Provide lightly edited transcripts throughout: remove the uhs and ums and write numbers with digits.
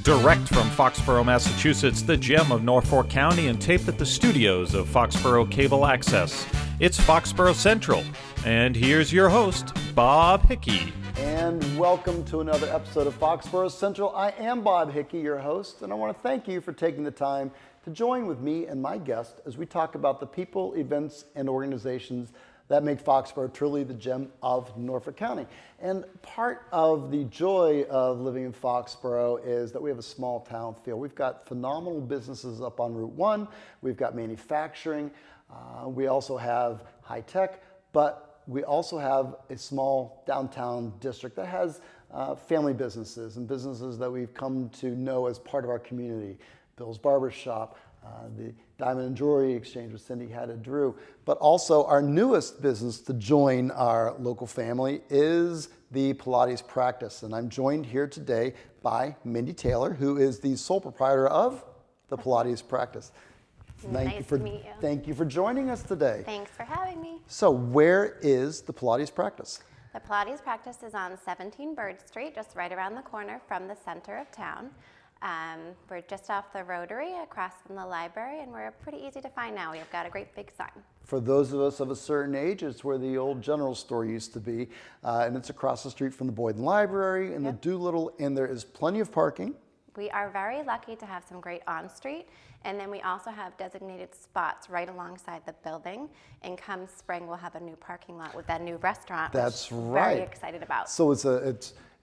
Direct from Foxborough, Massachusetts, the gem of Norfolk County, and taped at the studios of Foxborough Cable Access. It's Foxborough Central, and here's your host, Bob Hickey. And welcome to another episode of Foxborough Central. I am Bob Hickey, your host, and I want to thank you for taking the time to join with me and my guest as we talk about the people, events, and organizations that make Foxborough truly the gem of Norfolk County. And part of the joy of living in Foxborough is that we have a small town feel. We've got phenomenal businesses up on Route 1. We've got manufacturing. We also have high tech, but we also have a small downtown district that has family businesses and businesses that we've come to know as part of our community. Bill's Barber Shop, the Diamond and Jewelry Exchange with Cindy Hatta Drew. But also our newest business to join our local family is the Pilates practice. And I'm joined here today by Mindy Taylor, who is the sole proprietor of the Pilates practice. Nice to meet you. Thank you for joining us today. Thanks for having me. So where is the Pilates practice? The Pilates practice is on 17 Bird Street, just right around the corner from the center of town. We're just off the Rotary, across from the library, and we're pretty easy to find now. We've got a great big sign. For those of us of a certain age, it's where the old general store used to be, and it's across the street from the Boyden Library and the Doolittle, and there is plenty of parking. We are very lucky to have some great on-street, and then we also have designated spots right alongside the building. And come spring, we'll have a new parking lot with that new restaurant. That's which right. Very excited about. So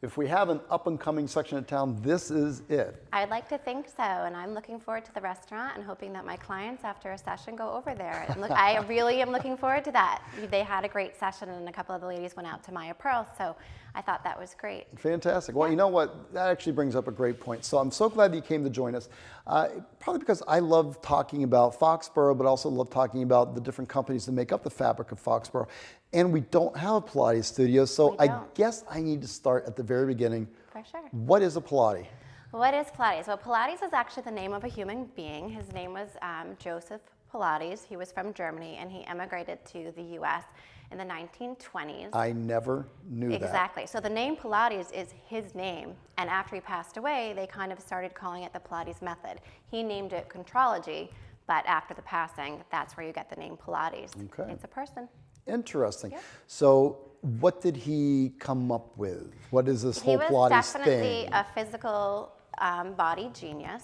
if we have an up-and-coming section of town, this is it. I'd like to think so, and I'm looking forward to the restaurant and hoping that my clients after a session go over there. And I really am looking forward to that. They had a great session, and a couple of the ladies went out to Maya Pearl, so I thought that was great. Fantastic. Well, you know what? That actually brings up a great point. So I'm so glad that you came to join us, probably because I love talking about Foxborough, but also love talking about the different companies that make up the fabric of Foxborough. And we don't have a Pilates studio, so I guess I need to start at the very beginning. For sure. What is a Pilates? What is Pilates? Well, Pilates is actually the name of a human being. His name was Joseph Pilates. He was from Germany, and he emigrated to the U.S. in the 1920s. I never knew that. Exactly. So the name Pilates is his name, and after he passed away, they kind of started calling it the Pilates method. He named it Contrology, but after the passing, that's where you get the name Pilates. Okay. It's a person. Interesting. Yep. So what did he come up with? What is this whole Pilates thing? He was definitely a physical body genius.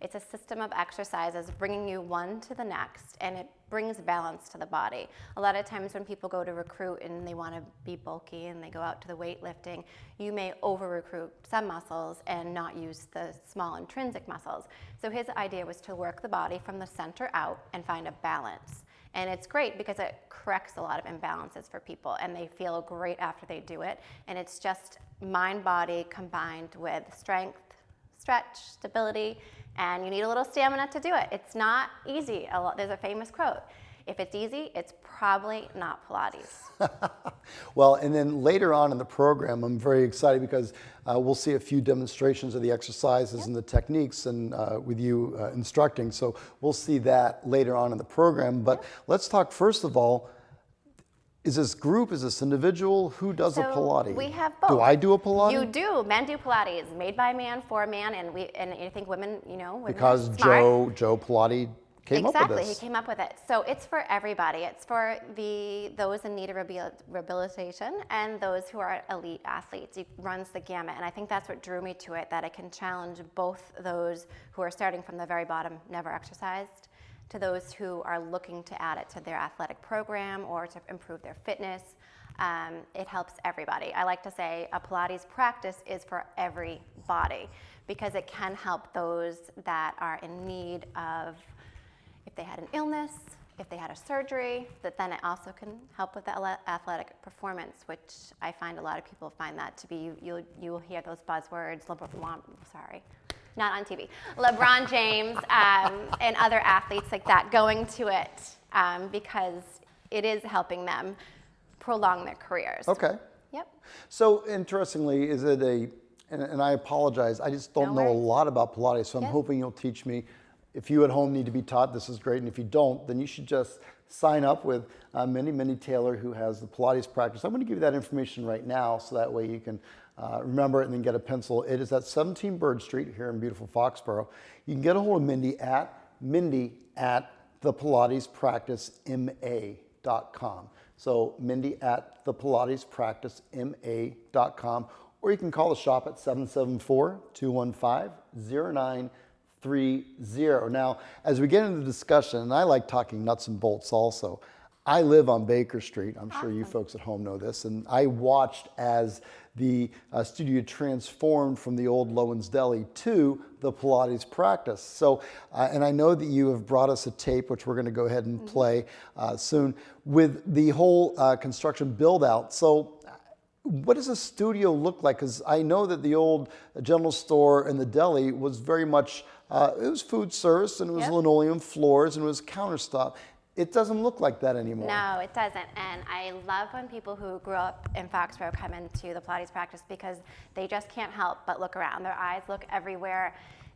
It's a system of exercises bringing you one to the next, and it brings balance to the body. A lot of times when people go to recruit and they want to be bulky and they go out to the weightlifting, you may over-recruit some muscles and not use the small intrinsic muscles. So his idea was to work the body from the center out and find a balance. And it's great because it corrects a lot of imbalances for people, and they feel great after they do it. And it's just mind-body combined with strength, stretch, stability, and you need a little stamina to do it. It's not easy. There's a famous quote: if it's easy, it's probably not Pilates. Well, and then later on in the program, I'm very excited because we'll see a few demonstrations of the exercises and the techniques, and with you instructing. So we'll see that later on in the program. But let's talk first of all. Is this group? Is this individual? Who does a Pilates? We have both. Do I do a Pilates? You do. Men do Pilates, made by man for man, and I think women, women because are smart. Joe Pilates came up with this. Exactly, he came up with it. So it's for everybody. It's for those in need of rehabilitation and those who are elite athletes. It runs the gamut, and I think that's what drew me to it, that it can challenge both those who are starting from the very bottom, never exercised, to those who are looking to add it to their athletic program or to improve their fitness. It helps everybody. I like to say a Pilates practice is for everybody because it can help those that are in need of, if they had an illness, if they had a surgery, that then it also can help with the athletic performance, which I find a lot of people find that to be, you'll hear those buzzwords, not on TV, LeBron James and other athletes like that going to it because it is helping them prolong their careers. Okay. Yep. So interestingly, is it and I apologize, I just don't know a lot about Pilates, so I'm hoping you'll teach me. If you at home need to be taught, this is great, and if you don't, then you should just sign up with Mindy Taylor, who has the Pilates practice. I'm going to give you that information right now, so that way you can remember it and then get a pencil. It is at 17 Bird Street here in beautiful Foxborough. You can get a hold of Mindy at thepilatespracticema.com. So Mindy at thepilatespracticema.com, or you can call the shop at 774-215-0930. Now, as we get into the discussion, and I like talking nuts and bolts also, I live on Baker Street. I'm sure you folks at home know this. And I watched as the studio transformed from the old Lowen's Deli to the Pilates practice. So, and I know that you have brought us a tape, which we're going to go ahead and play soon, with the whole construction build out. So what does a studio look like? Because I know that the old general store and the deli was very much, it was food service, and it was linoleum floors, and it was countertop. It doesn't look like that anymore. No, it doesn't. And I love when people who grew up in Foxborough come into the Pilates practice, because they just can't help but look around. Their eyes look everywhere.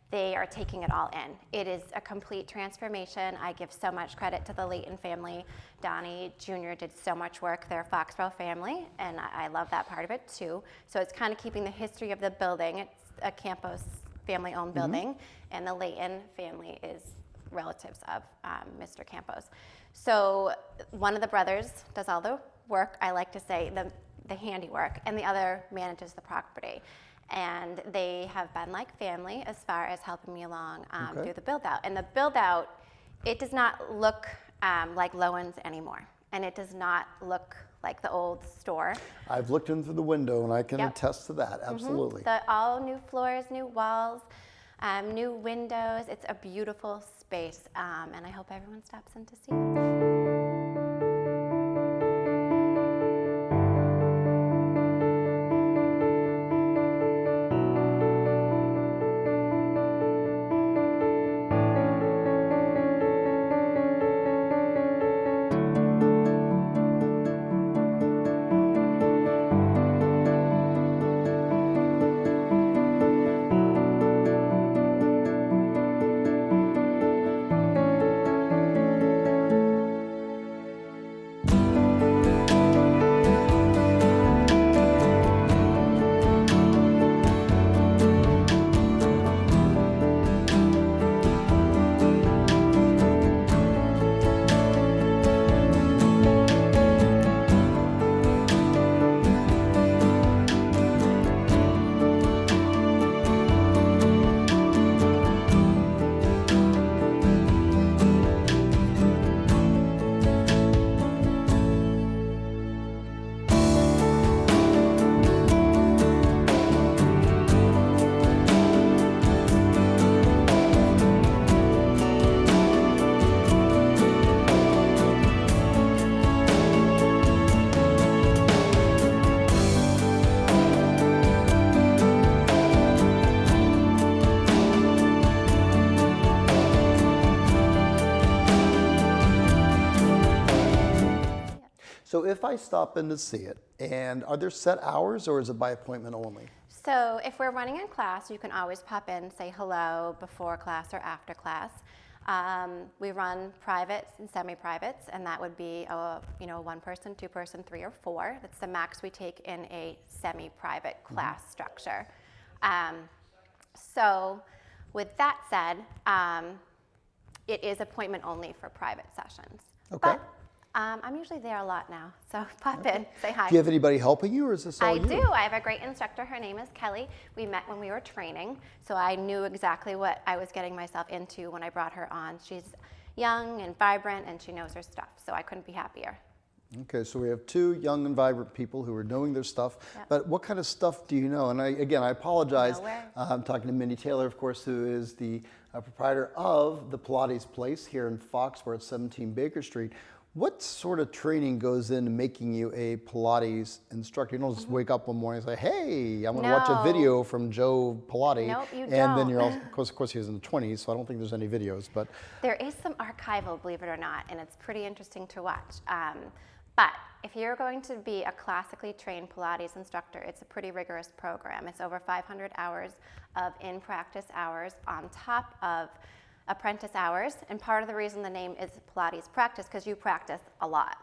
They are taking it all in. It is a complete transformation. I give so much credit to the Layton family. Donnie Jr. did so much work. They're a Foxborough family, and I love that part of it too. So it's kind of keeping the history of the building. It's a Campos family-owned building, and the Layton family is relatives of Mr. Campos. So one of the brothers does all the work, I like to say, the handiwork, and the other manages the property. And they have been like family as far as helping me along through the build out. And the build out, it does not look like Lowen's anymore. And it does not look like the old store. I've looked in through the window and I can attest to that, absolutely. All new floors, new walls, new windows. It's a beautiful space, and I hope everyone stops in to see it. So if I stop in to see it, and are there set hours, or is it by appointment only? So if we're running in class, you can always pop in, say hello before class or after class. We run privates and semi-privates, and that would be a one person, two person, 3 or 4. That's the max we take in a semi-private class structure. So with that said, it is appointment only for private sessions. Okay. But I'm usually there a lot now, so pop in, say hi. Do you have anybody helping you, or is this all you? I do. I have a great instructor. Her name is Kelly. We met when we were training, so I knew exactly what I was getting myself into when I brought her on. She's young and vibrant, and she knows her stuff, so I couldn't be happier. Okay, so we have 2 young and vibrant people who are knowing their stuff. Yep. But what kind of stuff do you know? And I apologize. No way. I'm talking to Mindy Taylor, of course, who is the proprietor of the Pilates place here in Foxborough at 17 Baker Street. What sort of training goes into making you a Pilates instructor? You don't just wake up one morning and say, hey, I'm going to watch a video from Joe Pilates. Nope, you and don't. then you're also, of course, he was in the 20s, so I don't think there's any videos. But there is some archival, believe it or not, and it's pretty interesting to watch. But if you're going to be a classically trained Pilates instructor, it's a pretty rigorous program. It's over 500 hours of in-practice hours on top of apprentice hours, and part of the reason the name is Pilates practice, because you practice a lot.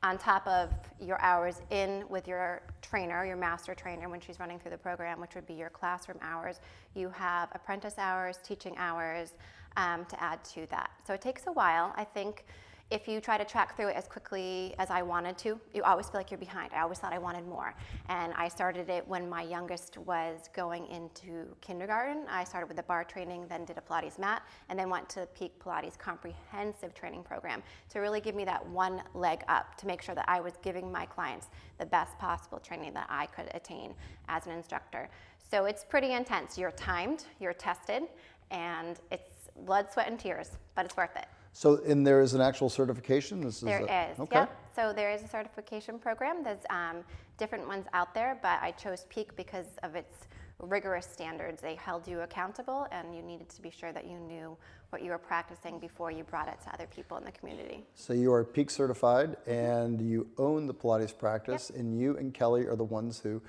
on top of your hours in with your trainer, your master trainer, when she's running through the program, which would be your classroom hours, you have apprentice hours, teaching hours to add to that. So it takes a while. I think if you try to track through it as quickly as I wanted to, you always feel like you're behind. I always thought I wanted more. And I started it when my youngest was going into kindergarten. I started with the bar training, then did a Pilates mat, and then went to Peak Pilates comprehensive training program to really give me that one leg up to make sure that I was giving my clients the best possible training that I could attain as an instructor. So it's pretty intense. You're timed, you're tested, and it's blood, sweat, and tears, but it's worth it. So, and there is an actual certification? There is, okay. yep. So there is a certification program. There's different ones out there, but I chose Peak because of its rigorous standards. They held you accountable, and you needed to be sure that you knew what you were practicing before you brought it to other people in the community. So you are Peak certified, and you own the Pilates practice, Yep. and you and Kelly are the ones who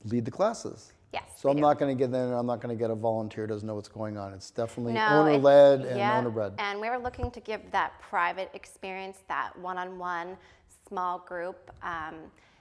lead the classes. Yes. So I'm we not do. going to get in, I'm not going to get a volunteer who doesn't know what's going on. It's definitely No, owner-led it's- and yeah, owner-bred. And we were looking to give that private experience, that one-on-one small group.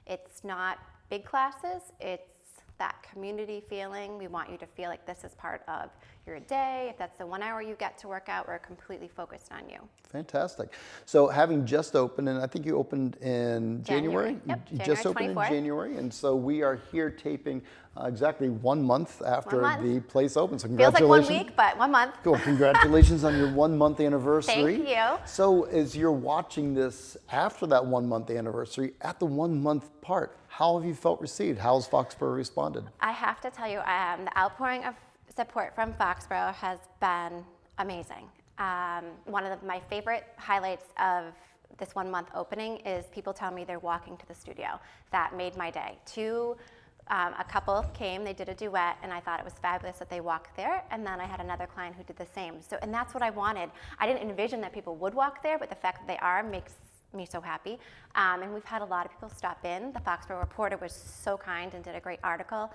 It's not big classes, it's that community feeling. We want you to feel like this is part of your day. If that's the 1 hour you get to work out, we're completely focused on you. Fantastic. So having just opened, and I think you opened in January? Yep, You January just opened 24th. in January, and so we are here taping exactly 1 month after 1 month. the place opened. So Feels like congratulations. 1 week, but 1 month. Cool. Congratulations on your 1 month anniversary. Thank you. So as you're watching this after that 1 month anniversary, at the 1 month part, how have you felt received? How has Foxborough responded? I have to tell you, the outpouring of support from Foxborough has been amazing. One of my favorite highlights of this 1 month opening is people telling me they're walking to the studio. That made my day. A couple came, they did a duet, and I thought it was fabulous that they walked there. And then I had another client who did the same. So, and that's what I wanted. I didn't envision that people would walk there, but the fact that they are makes me so happy. And we've had a lot of people stop in. The Foxborough Reporter was so kind and did a great article,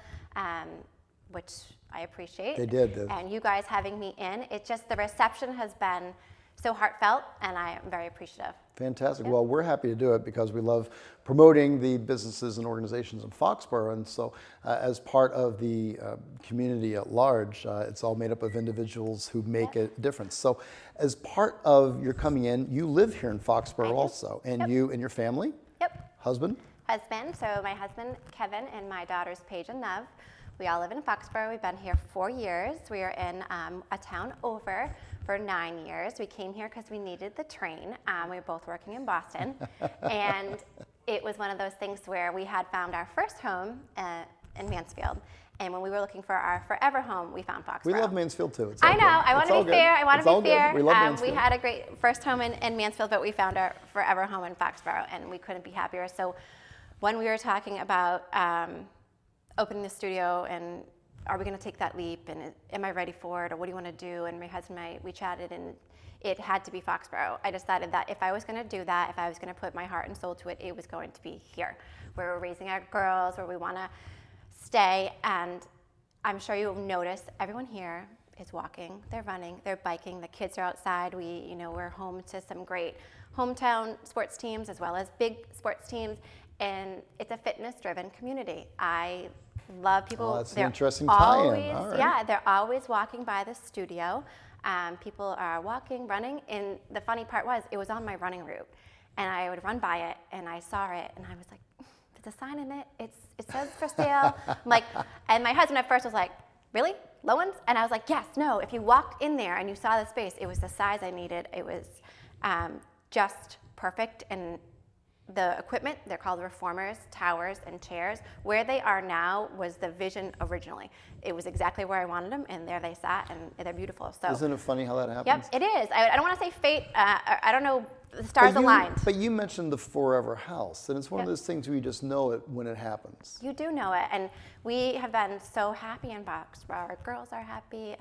which I appreciate. They did. And you guys having me in, the reception has been so heartfelt, and I am very appreciative. Fantastic. Yep. Well, we're happy to do it because we love promoting the businesses and organizations in Foxborough. And so as part of the community at large, it's all made up of individuals who make a difference. So as part of your coming in, you live here in Foxborough also, and Yep. you and your family? Yep. Husband? So my husband, Kevin, and my daughters, Paige and Nev, we all live in Foxborough. We've been here 4 years. We are in a town over for 9 years. We came here because we needed the train. We were both working in Boston. And it was one of those things where we had found our first home in Mansfield. And when we were looking for our forever home, we found Foxborough. We love Mansfield too. It's I all know. good. I want It's to all be good. fair. I want It's to all be good. fair. We love Mansfield. We had a great first home in Mansfield, but we found our forever home in Foxborough, and we couldn't be happier. So when we were talking about opening the studio and are we going to take that leap, and am I ready for it, or what do you want to do? And my husband and I, we chatted, and it had to be Foxborough. I decided that if I was going to do that, if I was going to put my heart and soul to it, it was going to be here, where we're raising our girls, where we want to stay. And I'm sure you'll notice everyone here is walking, they're running, they're biking, the kids are outside. We're home to some great hometown sports teams as well as big sports teams, and it's a fitness-driven community. I love people. Oh, that's an They're interesting tie-in. All right. Yeah, they're always walking by the studio. People are walking, running, and the funny part was it was on my running route, and I would run by it, and I saw it, and I was like, there's a sign in it. It says for sale. I'm like, and my husband at first was like, really? Low ones? And I was like, yes, no. If you walked in there and you saw the space, it was the size I needed. It was just perfect. And the equipment, they're called reformers, towers, and chairs. Where they are now was the vision originally. It was exactly where I wanted them, and there they sat, and they're beautiful. So Isn't it funny how that happens? Yep, it is. I don't want to say fate. I don't know. The stars aligned. But you mentioned the forever house, and it's one of Yep. those things where you just know it when it happens. You do know it, and we have been so happy in Foxborough. Our girls are happy.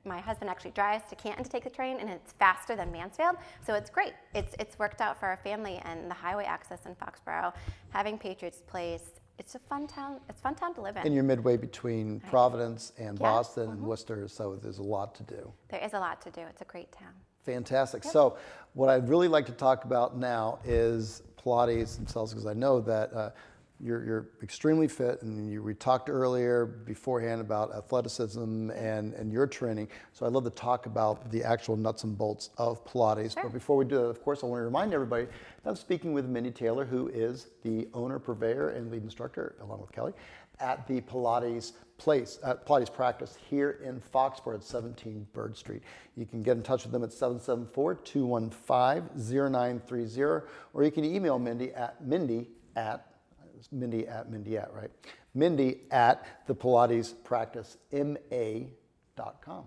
My husband actually drives to Canton to take the train, and it's faster than Mansfield, so it's great. It's worked out for our family, and the highway access in Foxborough, having Patriots Place. It's a fun town. It's a fun town to live in. And you're midway between Providence and Yeah. Boston and Worcester, so there's a lot to do. There is a lot to do. It's a great town. Fantastic. So what I'd really like to talk about now is Pilates themselves, because I know that you're extremely fit, and we talked earlier beforehand about athleticism and your training. So I'd love to talk about the actual nuts and bolts of Pilates. Sure. But before we do that, of course, I want to remind everybody that I'm speaking with Mindy Taylor, who is the owner, purveyor, and lead instructor, along with Kelly, at the Pilates Pilates practice here in Foxborough at 17 Bird Street. You can get in touch with them at 774-215-0930, or you can email Mindy at Mindy at the Pilates Practice MA.com.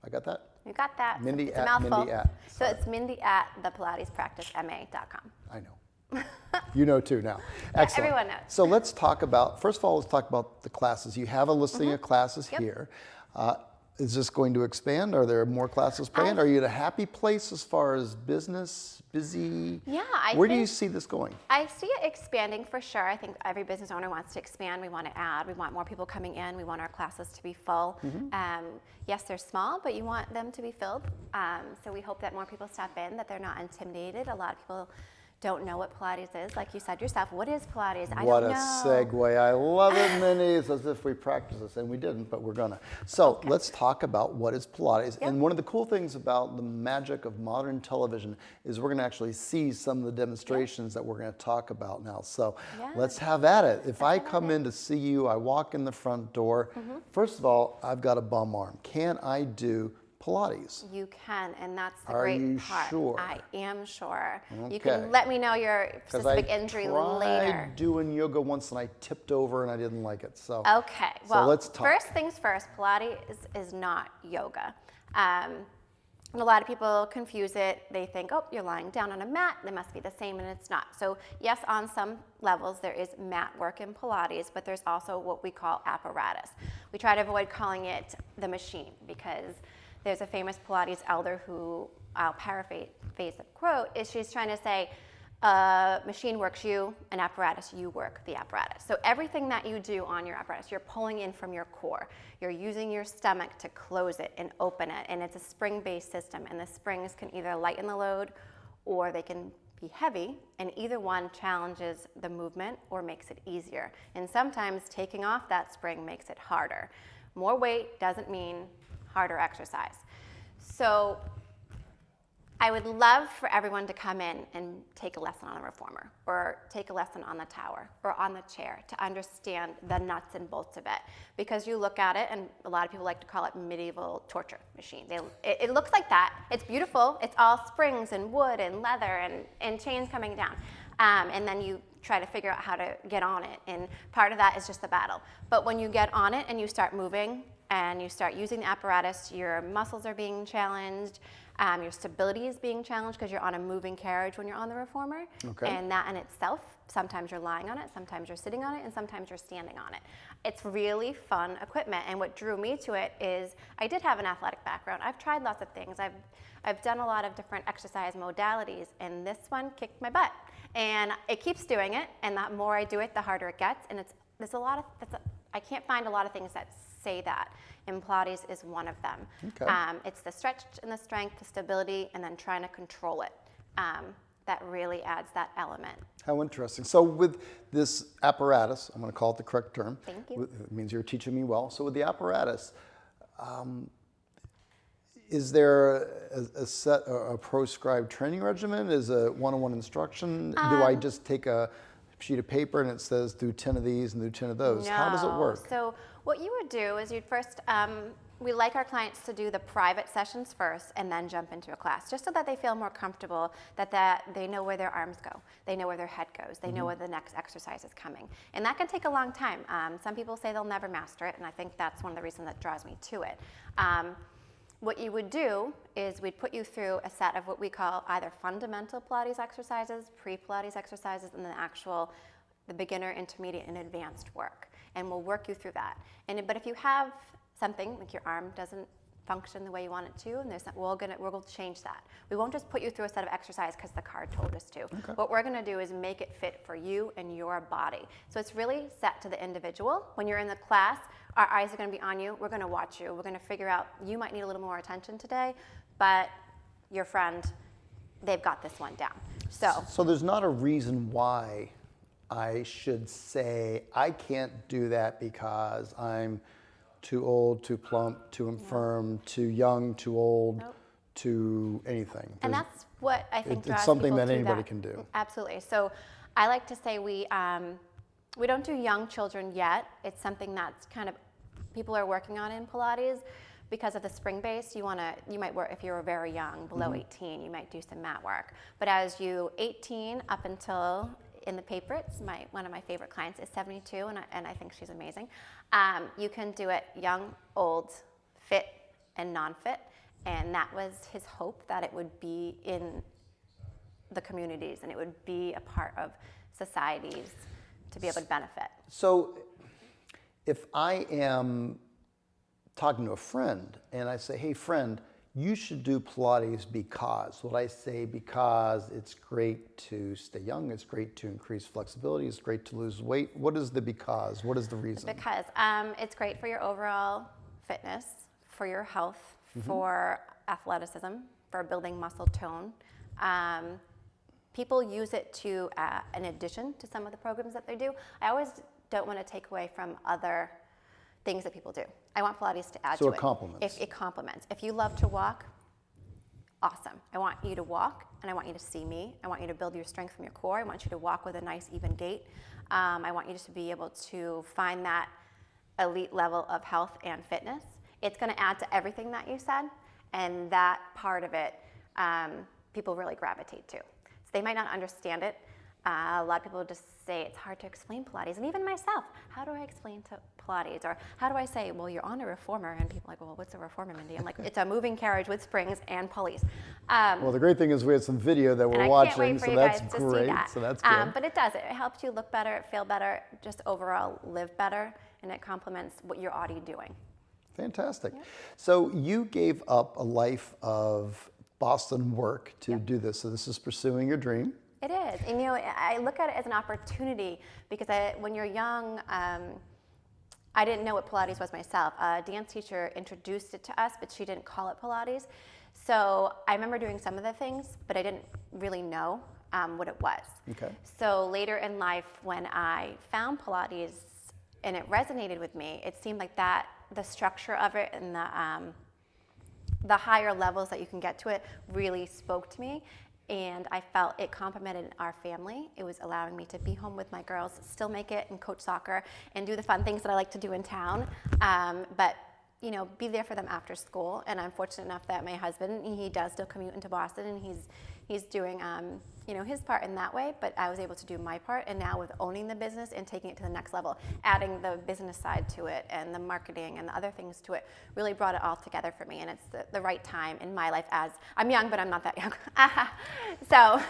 I got that? You got that. Mindy it's at a mouthful. Mindy at. So it's Mindy at the Pilates Practice MA.com. I know. You know too now. Excellent. Everyone knows. So let's talk about, first of all, let's talk about the classes. You have a listing of classes here. Is this going to expand? Are there more classes planned? Are you at a happy place as far as business, busy? Yeah, Where do you see this going? I see it expanding for sure. I think every business owner wants to expand. We want to add. We want more people coming in. We want our classes to be full. Yes, they're small, but you want them to be filled. So we hope that more people step in, that they're not intimidated. A lot of people don't know what Pilates is. Like you said yourself, what is Pilates? I don't know. What a segue. I love it, Mindy. It's as if we practiced this, and we didn't, but we're gonna. So let's talk about what is Pilates. Yep. And one of the cool things about the magic of modern television is we're gonna actually see some of the demonstrations that we're gonna talk about now. So let's have at it. If I come in to see you, I walk in the front door. First of all, I've got a bum arm. Can I do Pilates? You can, and that's the Are great you part. sure? I am sure. You Okay. can let me know your specific injury I later. tried doing yoga once and I tipped over and I didn't like it. So Okay, well, let's talk. First things first, Pilates is not yoga. And a lot of people confuse it. They think, oh, you're lying down on a mat, they must be the same, and it's not. So yes, on some levels there is mat work in Pilates, but there's also what we call apparatus. We try to avoid calling it the machine, because there's a famous Pilates elder who, I'll paraphrase the quote, is she's trying to say, machine works you, an apparatus, you work the apparatus. So everything that you do on your apparatus, you're pulling in from your core. You're using your stomach to close it and open it, and it's a spring-based system, and the springs can either lighten the load or they can be heavy, and either one challenges the movement or makes it easier. And sometimes taking off that spring makes it harder. More weight doesn't mean harder exercise. So I would love for everyone to come in and take a lesson on a reformer, or take a lesson on the tower, or on the chair, to understand the nuts and bolts of it. Because you look at it, and a lot of people like to call it medieval torture machine. It looks like that. It's beautiful. It's all springs and wood and leather and chains coming down. And then you try to figure out how to get on it. And part of that is just the battle. But when you get on it and you start moving, and you start using the apparatus, your muscles are being challenged, your stability is being challenged because you're on a moving carriage when you're on the reformer. And that in itself, sometimes you're lying on it, sometimes you're sitting on it, and sometimes you're standing on it. It's really fun equipment, and what drew me to it is I did have an athletic background. I've tried lots of things. I've done a lot of different exercise modalities, and this one kicked my butt. And it keeps doing it, and the more I do it, the harder it gets. And I can't find a lot of things that say that, and Pilates is one of them. It's the stretch and the strength, the stability, and then trying to control it. That really adds that element. How interesting. So with this apparatus, I'm going to call it the correct term. Thank you. It means you're teaching me well. So with the apparatus, is there a proscribed training regimen? Is a one-on-one instruction? Do I just take a sheet of paper and it says do 10 of these and do 10 of those? No. How does it work? So what you would do is you'd first, we like our clients to do the private sessions first and then jump into a class, just so that they feel more comfortable, that they know where their arms go, they know where their head goes, they know where the next exercise is coming. And that can take a long time. Some people say they'll never master it, and I think that's one of the reasons that draws me to it. What you would do is we'd put you through a set of what we call either fundamental Pilates exercises, pre-Pilates exercises, and the beginner, intermediate, and advanced work. And we'll work you through that. But if you have something, like your arm doesn't function the way you want it to, and we're going to change that. We won't just put you through a set of exercise because the card told us to. What we're going to do is make it fit for you and your body. So it's really set to the individual. When you're in the class, our eyes are going to be on you. We're going to watch you. We're going to figure out, you might need a little more attention today, but your friend, they've got this one down. So there's not a reason why I should say I can't do that because I'm too old, too plump, too infirm, too young, too old, too anything. And that's what I think it's something that anybody can do. Absolutely. So I like to say we don't do young children yet. It's something that's kind of people are working on in Pilates. Because of the spring base, you might work, if you're very young, below 18, you might do some mat work. But as you 18 up until in the paper, one of my favorite clients is 72, and I think she's amazing. You can do it young, old, fit, and non-fit. And that was his hope, that it would be in the communities and it would be a part of societies to be able to benefit. So if I am talking to a friend and I say, hey friend, you should do Pilates because, would I say because it's great to stay young, it's great to increase flexibility, it's great to lose weight? What is the because? What is the reason? Because it's great for your overall fitness, for your health, for athleticism, for building muscle tone. People use it to, in addition to some of the programs that they do. I always don't want to take away from other things that people do. I want Pilates to add to it. So it complements. It complements. If you love to walk, awesome. I want you to walk, and I want you to see me. I want you to build your strength from your core. I want you to walk with a nice, even gait. I want you to be able to find that elite level of health and fitness. It's going to add to everything that you said, and that part of it, people really gravitate to. So they might not understand it. A lot of people just say it's hard to explain Pilates, and even myself, how do I explain to Pilates? Or how do I say, well, you're on a reformer, and people are like, well, what's a reformer, Mindy? I'm like, it's a moving carriage with springs and pulleys. Well, the great thing is we have some video that we're watching, so that's great. So that's good. But it does. It helps you look better, feel better, just overall live better, and it complements what you're already doing. Fantastic. Yep. So you gave up a life of Boston work to do this. So this is pursuing your dream. It is. And I look at it as an opportunity because when you're young, I didn't know what Pilates was myself. A dance teacher introduced it to us, but she didn't call it Pilates. So I remember doing some of the things, but I didn't really know what it was. Okay. So later in life, when I found Pilates and it resonated with me, it seemed like the structure of it and the higher levels that you can get to it really spoke to me. And I felt it complemented our family. It was allowing me to be home with my girls, still make it and coach soccer and do the fun things that I like to do in town. But be there for them after school. And I'm fortunate enough that my husband, he does still commute into Boston, and he's doing his part in that way. But I was able to do my part, and now with owning the business and taking it to the next level, adding the business side to it and the marketing and the other things to it, really brought it all together for me. And it's the right time in my life. As I'm young, but I'm not that young. So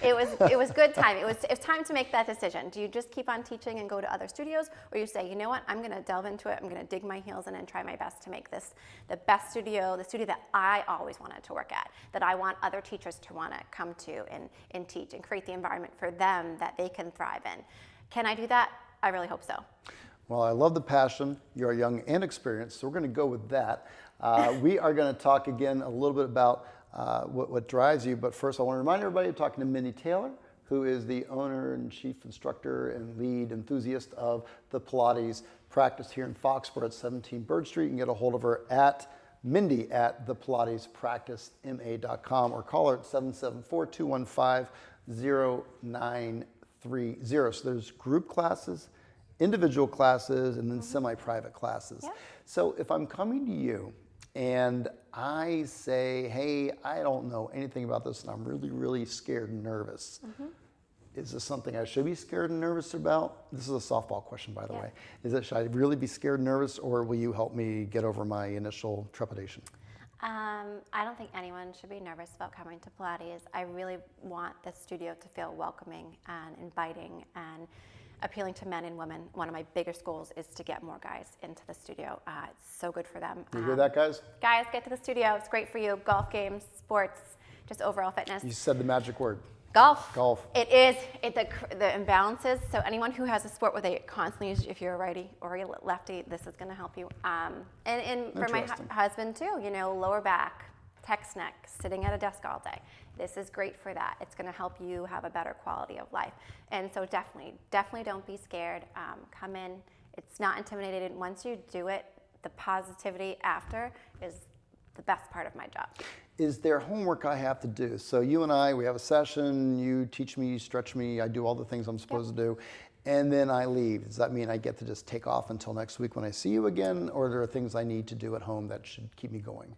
it was good time. It was time to make that decision. Do you just keep on teaching and go to other studios, or you say, you know what, I'm going to delve into it. I'm going to dig my heels in and try my best to make this the best studio, the studio that I always wanted to work at, that I want other teachers to want to come to and teach and create the environment for them that they can thrive in. Can I do that? I really hope so. Well, I love the passion. You're young and experienced, so we're going to go with that. We are going to talk again a little bit about what drives you, but first I want to remind everybody I'm talking to Mindy Taylor, who is the owner and chief instructor and lead enthusiast of the Pilates practice here in Foxborough at 17 Bird Street. You can get a hold of her at Mindy at thepilatespracticema.com or call her at 774-215-0930. So there's group classes, individual classes, and then semi-private classes. Yep. So if I'm coming to you and I say, hey, I don't know anything about this and I'm really, really scared and nervous. Is this something I should be scared and nervous about? This is a softball question, by the way. Should I really be scared and nervous, or will you help me get over my initial trepidation? I don't think anyone should be nervous about coming to Pilates. I really want the studio to feel welcoming and inviting and appealing to men and women. One of my biggest goals is to get more guys into the studio. It's so good for them. You hear that, guys? Guys, get to the studio. It's great for you. Golf games, sports, just overall fitness. You said the magic word. Golf. Golf. It is. The imbalances. So anyone who has a sport where they constantly use, if you're a righty or a lefty, this is going to help you. And for my husband too, lower back text neck, sitting at a desk all day. This is great for that. It's going to help you have a better quality of life. And so definitely don't be scared. Come in. It's not intimidating. Once you do it, the positivity after is the best part of my job. Is there homework I have to do? So you and I, we have a session, you teach me, you stretch me, I do all the things I'm supposed to do, and then I leave. Does that mean I get to just take off until next week when I see you again, or are there things I need to do at home that should keep me going?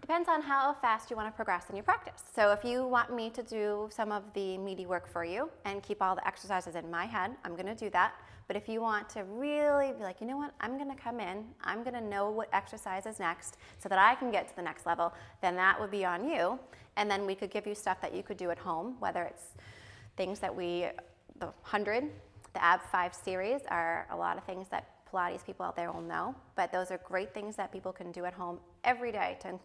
Depends on how fast you want to progress in your practice. So if you want me to do some of the meaty work for you and keep all the exercises in my head, I'm going to do that. But if you want to really be like, you know what, I'm going to come in, I'm going to know what exercise is next so that I can get to the next level, then that would be on you. And then we could give you stuff that you could do at home, whether it's things that the 100, the Ab 5 series are a lot of things that Pilates people out there will know, but those are great things that people can do at home every day to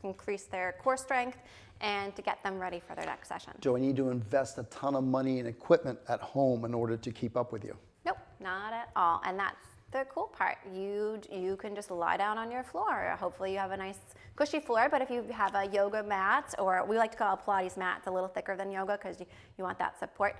increase their core strength and to get them ready for their next session. Do I need to invest a ton of money in equipment at home in order to keep up with you? Nope, not at all. And that's the cool part. You can just lie down on your floor. Hopefully you have a nice cushy floor, but if you have a yoga mat, or we like to call it a Pilates mat, it's a little thicker than yoga because you want that support,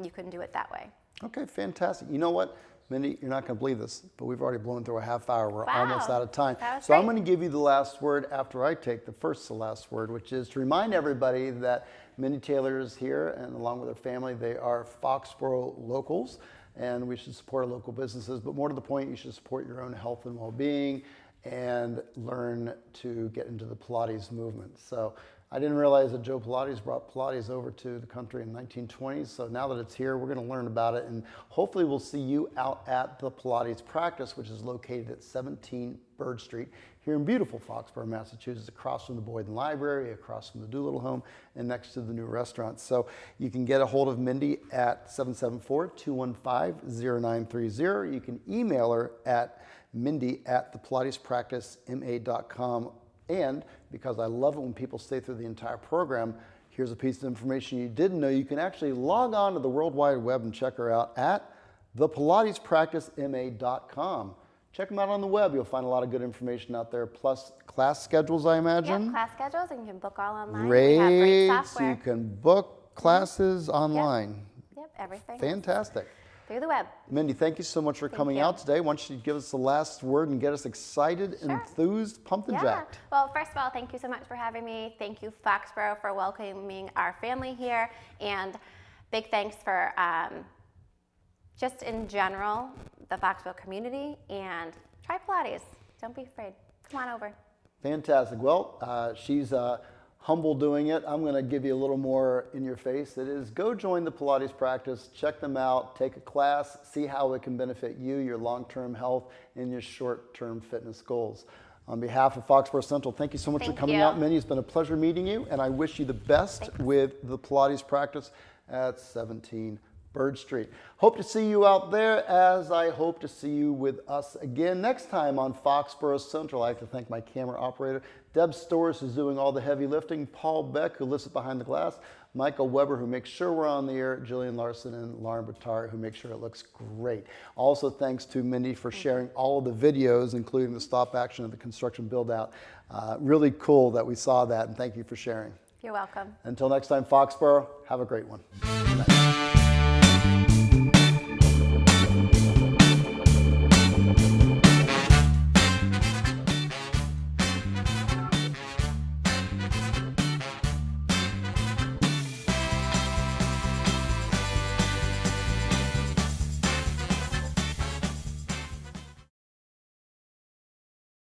you can do it that way. Okay, fantastic. You know what, Mindy, you're not going to believe this, but we've already blown through a half hour. We're almost out of time. So I'm going to give you the last word after I take the first to last word, which is to remind everybody that Mindy Taylor is here, and along with her family, they are Foxboro locals, and we should support our local businesses. But more to the point, you should support your own health and well-being and learn to get into the Pilates movement. So I didn't realize that Joe Pilates brought Pilates over to the country in the 1920s. So now that it's here, we're going to learn about it. And hopefully we'll see you out at the Pilates practice, which is located at 17 Bird Street here in beautiful Foxborough, Massachusetts, across from the Boyden Library, across from the Doolittle Home, and next to the new restaurant. So you can get a hold of Mindy at 774-215-0930. You can email her at mindy@thepilatespracticema.com. And because I love it when people stay through the entire program, here's a piece of information you didn't know. You can actually log on to the World Wide Web and check her out at thepilatespracticema.com. Check them out on the web. You'll find a lot of good information out there, plus class schedules, I imagine. Yeah, class schedules, and you can book all online. Great. We have great software. You can book classes online. Yep, everything. Fantastic. Through the web. Mindy, thank you so much for coming out today. Why don't you give us the last word and get us excited, enthused, pumped and jacked. Well, first of all, thank you so much for having me. Thank you, Foxborough, for welcoming our family here. And big thanks for just in general, the Foxborough community. And try Pilates. Don't be afraid. Come on over. Fantastic. Well, she's humble doing it. I'm going to give you a little more in your face. It is go join the Pilates practice, check them out, take a class, see how it can benefit you, your long-term health, and your short-term fitness goals. On behalf of Foxborough Central, thank you so much for coming out, Mindy. It's been a pleasure meeting you, and I wish you the best with the Pilates practice at 17 Bird Street. Hope to see you out there, as I hope to see you with us again next time on Foxborough Central. I'd like to thank my camera operator, Deb Storrs, who's doing all the heavy lifting, Paul Beck, who listens behind the glass, Michael Weber, who makes sure we're on the air, Jillian Larson, and Lauren Battari, who makes sure it looks great. Also, thanks to Mindy for sharing all of the videos, including the stop action of the construction build-out. Really cool that we saw that, and thank you for sharing. You're welcome. Until next time, Foxborough, have a great one. Good night.